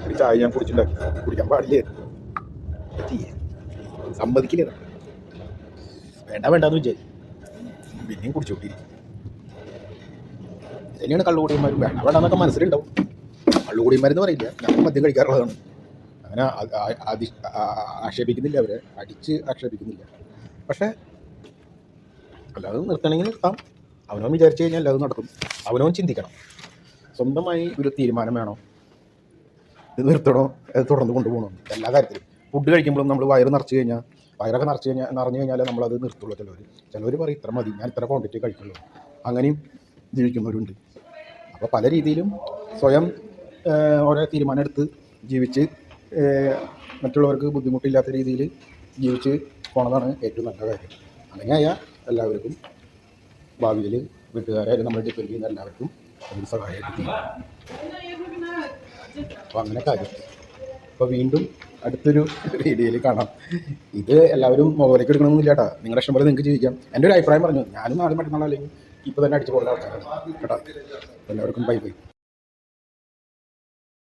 ഒരു ചായ ഞാൻ കുടിച്ചിട്ടുണ്ടാക്കി, കുടിക്കാൻ പാടില്ലേ, സമ്മതിക്കില്ല. വേണ്ട വേണ്ടെന്ന് വിചാരിച്ചു, പിന്നെയും കുടിച്ചോണ്ടിരിക്കും. ഇതന്നെയാണ് കള്ളുകൂടിയന്മാരും. വേണ്ട വേണ്ടെന്നൊക്കെ മനസ്സിലുണ്ടാവും. കള്ളുകൂടിയന്മാരെന്ന് പറയില്ല, ഞങ്ങൾ മദ്യം കഴിക്കാറുള്ളതാണ്. അങ്ങനെ ആക്ഷേപിക്കുന്നില്ല, അവരെ അടിച്ച് ആക്ഷേപിക്കുന്നില്ല. പക്ഷേ അല്ലാതെ നിർത്തണമെങ്കിൽ നിർത്താം. അവനവൻ വിചാരിച്ചു കഴിഞ്ഞാൽ അല്ലാതെ നടക്കും. അവനവൻ ചിന്തിക്കണം, സ്വന്തമായി ഒരു തീരുമാനം വേണം. ഇത് നിർത്തണോ, അത് തുടർന്ന് കൊണ്ടുപോകണോ. എല്ലാ കാര്യത്തിലും ഫുഡ് കഴിക്കുമ്പോഴും നമ്മൾ വയറൊക്കെ നിറഞ്ഞു കഴിഞ്ഞാൽ നമ്മളത് നിർത്തുള്ളൂ. ചിലവർ പറയും ഇത്ര മതി, ഞാൻ ഇത്ര ക്വാണ്ടിറ്റി കഴിക്കുള്ളൂ. അങ്ങനെയും ജീവിക്കുന്നവരുണ്ട്. അപ്പോൾ പല രീതിയിലും സ്വയം ഓരോ തീരുമാനം എടുത്ത് ജീവിച്ച് മറ്റുള്ളവർക്ക് ബുദ്ധിമുട്ടില്ലാത്ത രീതിയിൽ ജീവിച്ച് പോണതാണ് ഏറ്റവും നല്ല കാര്യം. അങ്ങനെയായാൽ എല്ലാവർക്കും ഭാവിയിൽ വീട്ടുകാരായാലും നമ്മൾ ഡിപ്പെൻഡ് ചെയ്യുന്ന എല്ലാവർക്കും അതിന് സഹായമായിട്ട് ചെയ്യും. അപ്പോൾ അങ്ങനെ കാര്യം. അപ്പോൾ വീണ്ടും അടുത്തൊരു വീഡിയോയിൽ കാണാം. ഇത് എല്ലാവരും മുകളിലേക്ക് എടുക്കണമെന്നില്ല കേട്ടോ, നിങ്ങളുടെ ഇഷ്ടം പോലെ നിങ്ങൾക്ക് ജീവിക്കാം. എൻ്റെ ഒരു അഭിപ്രായം പറഞ്ഞു, ഞാനും നാളെ മറ്റന്നാൾ അല്ലെങ്കിൽ ഇപ്പോൾ തന്നെ അടിച്ചു പോകുന്ന ആൾക്കാരാണ് കേട്ടോ. എല്ലാവർക്കും ബൈ ബൈ.